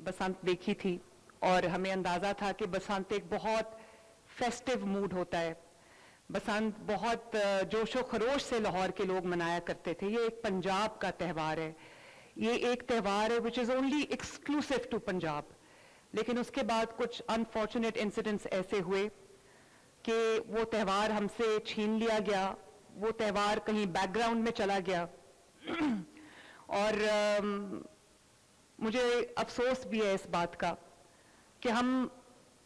बसंत देखी थी और हमें अंदाज़ा था कि बसंत एक बहुत फेस्टिव मूड होता है। बसंत बहुत जोशो खरोश से लाहौर के लोग मनाया करते थे। ये एक पंजाब का त्यौहार है, ये एक त्यौहार है which is only exclusive to Punjab. लेकिन उसके बाद कुछ अनफॉर्चुनेट इंसिडेंट्स ऐसे हुए कि वो त्यौहार हमसे छीन लिया गया, वो त्यौहार कहीं बैकग्राउंड में चला गया और मुझे अफसोस भी है इस बात का कि हम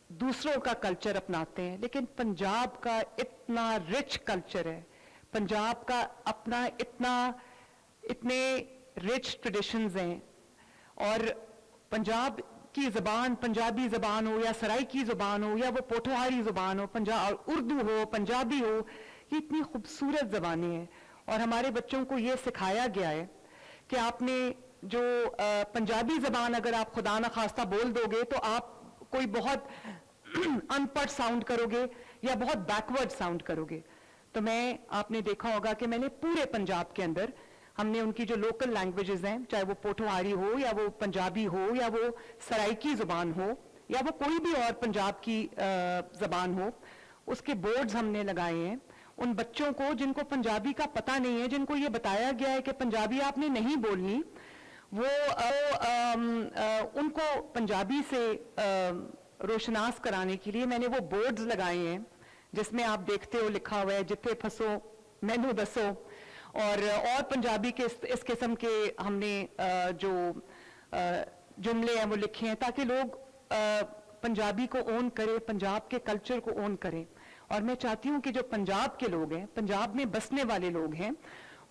दूसरों का कल्चर अपनाते हैं, लेकिन पंजाब का इतना रिच कल्चर है, पंजाब का अपना इतने रिच ट्रेडिशंस हैं। और पंजाब की ज़बान, पंजाबी ज़बान हो या सराइकी ज़बान हो या वो पोठोहारी ज़बान हो, पंजाब उर्दू हो, पंजाबी हो, ये इतनी खूबसूरत ज़बानें हैं। और हमारे बच्चों को ये सिखाया गया है कि आपने जो पंजाबी ज़बान अगर आप खुदा न खास्ता बोल दोगे तो आप कोई बहुत अनपढ़ साउंड करोगे या बहुत बैकवर्ड साउंड करोगे। तो आपने देखा होगा कि मैंने पूरे पंजाब के अंदर हमने उनकी जो लोकल लैंग्वेजेस हैं, चाहे वो पोठोहारी हो या वो पंजाबी हो या वो सराइकी ज़बान हो या वो कोई भी और पंजाब की ज़बान हो, उसके बोर्ड्स हमने लगाए हैं। उन बच्चों को जिनको पंजाबी का पता नहीं है, जिनको ये बताया गया है कि पंजाबी आपने नहीं बोलनी, वो उनको पंजाबी से रोशनास कराने के लिए मैंने वो बोर्ड्स लगाए हैं जिसमें आप देखते हो लिखा हुआ है जिथे फंसो मैनू दसो। और पंजाबी के इस किस्म के हमने जो जुमले हैं वो लिखे हैं ताकि लोग पंजाबी को ओन करें, पंजाब के कल्चर को ओन करें। और मैं चाहती हूँ कि जो पंजाब के लोग हैं, पंजाब में बसने वाले लोग हैं,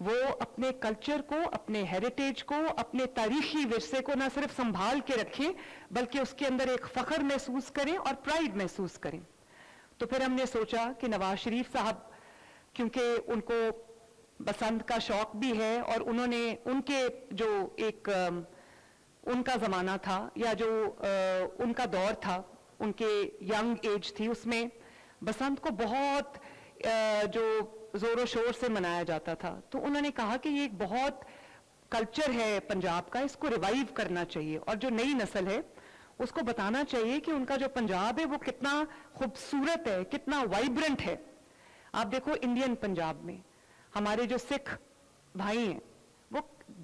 वो अपने कल्चर को, अपने हेरिटेज को, अपने तारीखी विरसे को न सिर्फ संभाल के रखें बल्कि उसके अंदर एक फख्र महसूस करें और प्राइड महसूस करें। तो फिर हमने सोचा कि नवाज शरीफ साहब, क्योंकि उनको बसंत का शौक भी है और उन्होंने उनके जो एक उनका ज़माना था या जो उनका दौर था, उनके यंग एज थी, उसमें बसंत को बहुत जो ज़ोरों शोर से मनाया जाता था। तो उन्होंने कहा कि ये एक बहुत कल्चर है पंजाब का, इसको रिवाइव करना चाहिए और जो नई नस्ल है उसको बताना चाहिए कि उनका जो पंजाब है वो कितना खूबसूरत है, कितना वाइब्रेंट है। आप देखो इंडियन पंजाब में हमारे जो सिख भाई हैं वो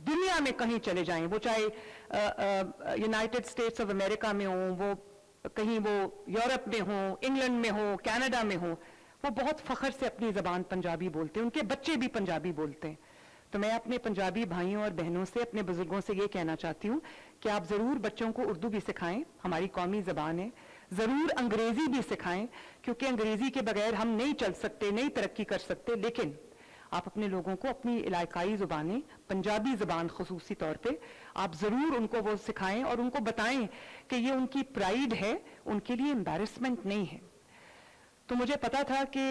दुनिया में कहीं चले जाएं, वो चाहे यूनाइटेड स्टेट्स ऑफ अमेरिका में हो, वो कहीं वो यूरोप में हो, इंग्लैंड में हो, कनाडा में हो, वो बहुत फख्र से अपनी ज़बान पंजाबी बोलते हैं, उनके बच्चे भी पंजाबी बोलते हैं। तो मैं अपने पंजाबी भाइयों और बहनों से, अपने बुजुर्गों से ये कहना चाहती हूँ कि आप ज़रूर बच्चों को उर्दू भी सिखाएं, हमारी कौमी ज़बान है। ज़रूर अंग्रेज़ी भी सिखाएं क्योंकि अंग्रेज़ी के बगैर हम नहीं चल सकते, नहीं तरक्की कर सकते। लेकिन आप अपने लोगों को अपनी इलाकाई ज़ुबानें, पंजाबी ज़बान ख़ुसूसी तौर पे आप ज़रूर उनको वो सिखाएं और उनको बताएं कि ये उनकी प्राइड है, उनके लिए एम्बैरेसमेंट नहीं है। तो मुझे पता था कि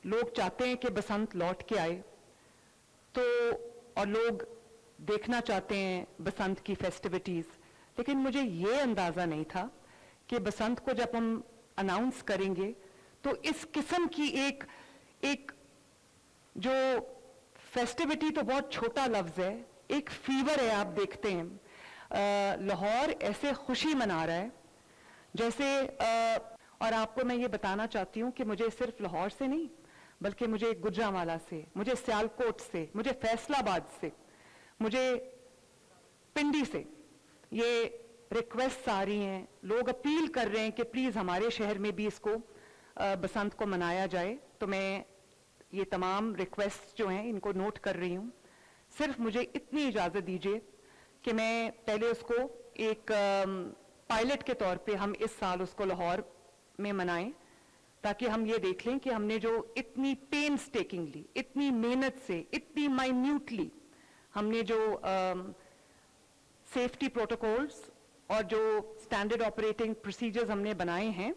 लोग चाहते हैं कि बसंत लौट के आए, तो और लोग देखना चाहते हैं बसंत की फेस्टिविटीज़, लेकिन मुझे ये अंदाज़ा नहीं था कि बसंत को जब हम अनाउंस करेंगे तो इस किस्म की एक जो फेस्टिविटी, तो बहुत छोटा लफ्ज़ है, एक फीवर है। आप देखते हैं लाहौर ऐसे खुशी मना रहा है जैसे और आपको मैं ये बताना चाहती हूँ कि मुझे सिर्फ लाहौर से नहीं बल्कि मुझे गुजरांवाला से, मुझे सियालकोट से, मुझे फैसलाबाद से, मुझे पिंडी से ये रिक्वेस्ट आ रही हैं, लोग अपील कर रहे हैं कि प्लीज़ हमारे शहर में भी इसको बसंत को मनाया जाए। तो मैं ये तमाम रिक्वेस्ट जो हैं इनको नोट कर रही हूँ। सिर्फ मुझे इतनी इजाज़त दीजिए कि मैं पहले उसको एक पायलट के तौर पे हम इस साल उसको लाहौर में मनाएं, ताकि हम ये देख लें कि हमने जो इतनी पेनस्टेकिंगली, इतनी मेहनत से, इतनी माइन्यूटली हमने जो सेफ्टी प्रोटोकॉल्स और जो स्टैंडर्ड ऑपरेटिंग प्रोसीजर्स हमने बनाए हैं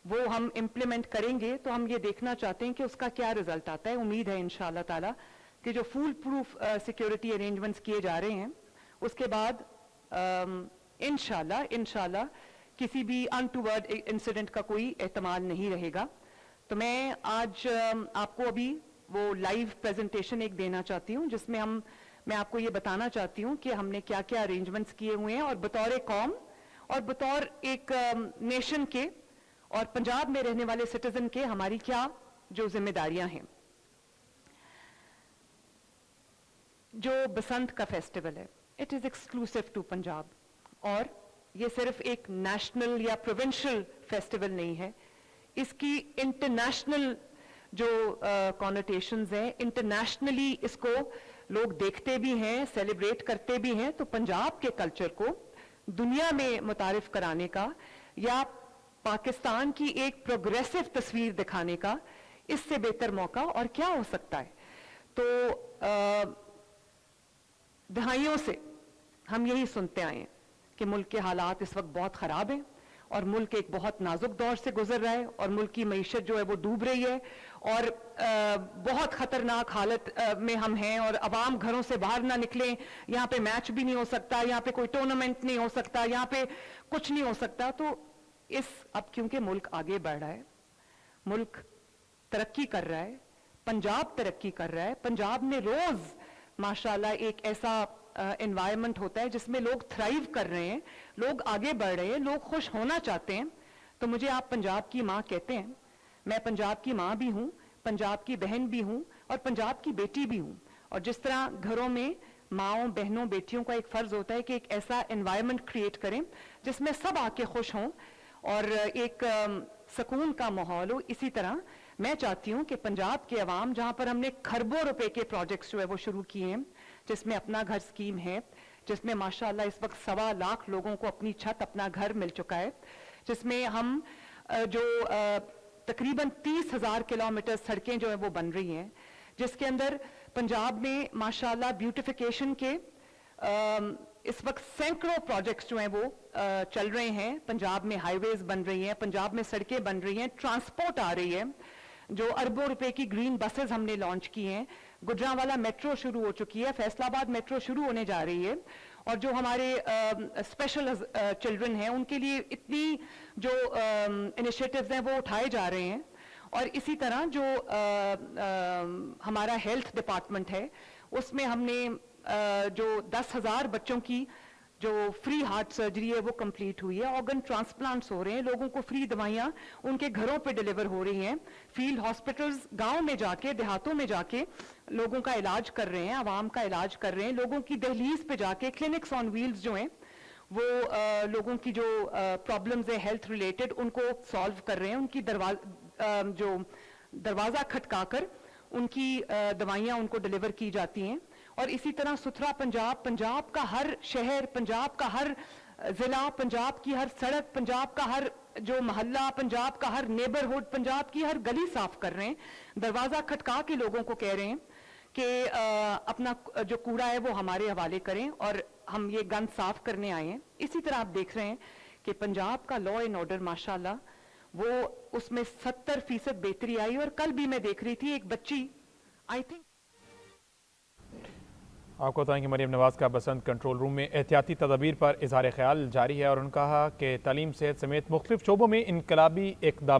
वो हम इम्प्लीमेंट करेंगे। तो हम ये देखना चाहते हैं कि उसका क्या रिजल्ट आता है। उम्मीद है इंशाअल्लाह ताला कि जो फुल प्रूफ सिक्योरिटी अरेंजमेंट्स किए जा रहे हैं उसके बाद इंशाअल्लाह किसी भी अनटूवर्ड इंसिडेंट का कोई एहतमाल नहीं रहेगा। तो मैं आज आपको अभी वो लाइव प्रेजेंटेशन एक देना चाहती हूँ जिसमें मैं आपको ये बताना चाहती हूँ कि हमने क्या क्या अरेंजमेंट्स किए हुए हैं और बतौर कौम اور بطور ایک نیشن کے اور پنجاب میں رہنے والے سٹیزن کے ہماری کیا جو ذمہ داریاں ہیں. جو بسنت کا فیسٹیول ہے it is exclusive to Punjab, اور یہ صرف ایک نیشنل یا پروونشل فیسٹیول نہیں ہے, اس کی انٹرنیشنل جو کونوٹیشنز ہیں, انٹرنیشنلی اس کو لوگ دیکھتے بھی ہیں, سیلیبریٹ کرتے بھی ہیں. تو پنجاب کے کلچر کو دنیا میں متعارف کرانے کا یا پاکستان کی ایک پروگریسو تصویر دکھانے کا اس سے بہتر موقع اور کیا ہو سکتا ہے. تو دہائیوں سے ہم یہی سنتے آئے ہیں کہ ملک کے حالات اس وقت بہت خراب ہیں اور ملک ایک بہت نازک دور سے گزر رہا ہے اور ملک کی معیشت جو ہے وہ ڈوب رہی ہے اور بہت خطرناک حالت میں ہم ہیں اور عوام گھروں سے باہر نہ نکلیں. یہاں پہ میچ بھی نہیں ہو سکتا, یہاں پہ کوئی ٹورنامنٹ نہیں ہو سکتا, یہاں پہ کچھ نہیں ہو سکتا. تو اب کیونکہ ملک آگے بڑھ رہا ہے, ملک ترقی کر رہا ہے, پنجاب ترقی کر رہا ہے, پنجاب میں روز ماشاءاللہ ایک ایسا انوائرمنٹ ہوتا ہے جس میں لوگ تھرائیو کر رہے ہیں, لوگ آگے بڑھ رہے ہیں, لوگ خوش ہونا چاہتے ہیں. تو مجھے آپ پنجاب کی ماں کہتے ہیں, میں پنجاب کی ماں بھی ہوں, پنجاب کی بہن بھی ہوں اور پنجاب کی بیٹی بھی ہوں. اور جس طرح گھروں میں ماؤں بہنوں بیٹیوں کا ایک فرض ہوتا ہے کہ ایک ایسا انوائرمنٹ کریٹ کریں جس میں سب آ کے خوش ہوں اور ایک سکون کا ماحول ہو, اسی طرح میں چاہتی ہوں کہ پنجاب کے عوام, جہاں پر ہم نے کھربوں روپے کے پروجیکٹس جو ہے وہ شروع کیے ہیں, جس میں اپنا گھر اسکیم ہے, جس میں ماشاءاللہ اس وقت 1.25 لاکھ لوگوں کو اپنی چھت اپنا گھر مل چکا ہے, جس میں ہم جو تقریباً 30,000 کلومیٹر سڑکیں جو ہیں وہ بن رہی ہیں, جس کے اندر پنجاب میں ماشاءاللہ بیوٹیفیکیشن کے اس وقت سینکڑوں پروجیکٹس جو ہیں وہ چل رہے ہیں. پنجاب میں ہائی ویز بن رہی ہیں, پنجاب میں سڑکیں بن رہی ہیں, ٹرانسپورٹ آ رہی ہے, جو اربوں روپے کی گرین بسز ہم نے لانچ کی ہیں, گجرانوالا میٹرو شروع ہو چکی ہے, فیصل آباد میٹرو شروع ہونے جا رہی ہے, اور جو ہمارے اسپیشل چلڈرن ہیں ان کے لیے اتنی جو انیشیٹیوز ہیں وہ اٹھائے جا رہے ہیں. اور اسی طرح جو ہمارا ہیلتھ ڈپارٹمنٹ ہے اس میں ہم نے جو 10,000 بچوں کی جو فری ہارٹ سرجری ہے وہ کمپلیٹ ہوئی ہے, آرگن ٹرانسپلانٹس ہو رہے ہیں, لوگوں کو فری دوائیاں ان کے گھروں پہ ڈیلیور ہو رہی ہیں, فیلڈ ہاسپٹلز گاؤں میں جا کے دیہاتوں میں جا کے لوگوں کا علاج کر رہے ہیں, عوام کا علاج کر رہے ہیں, لوگوں کی دہلیز پہ جا کے کلینکس آن ویلز جو ہیں وہ لوگوں کی جو پرابلمز ہیں ہیلتھ ریلیٹڈ ان کو سالو کر رہے ہیں, ان کی جو دروازہ کھٹکا کر ان کی دوائیاں ان کو ڈیلیور کی جاتی ہیں. اور اسی طرح ستھرا پنجاب, پنجاب کا ہر شہر, پنجاب کا ہر ضلع, پنجاب کی ہر سڑک, پنجاب کا ہر جو محلہ, پنجاب کا ہر نیبرہڈ, پنجاب کی ہر گلی صاف کر رہے ہیں, دروازہ کھٹکا کے لوگوں کو کہہ رہے ہیں کہ اپنا جو کوڑا ہے وہ ہمارے حوالے کریں اور ہم یہ گند صاف کرنے آئے ہیں. اسی طرح آپ دیکھ رہے ہیں کہ پنجاب کا لا اینڈ آرڈر ماشاءاللہ وہ اس میں 70% بہتری آئی. اور کل بھی میں دیکھ رہی تھی ایک بچی, آئی تھنک آپ کو بتائیں کہ مریم نواز کا بسنت کنٹرول روم میں احتیاطی تدابیر پر اظہار خیال جاری ہے اور انہوں نے کہا کہ تعلیم, صحت سمیت مختلف شعبوں میں انقلابی اقدام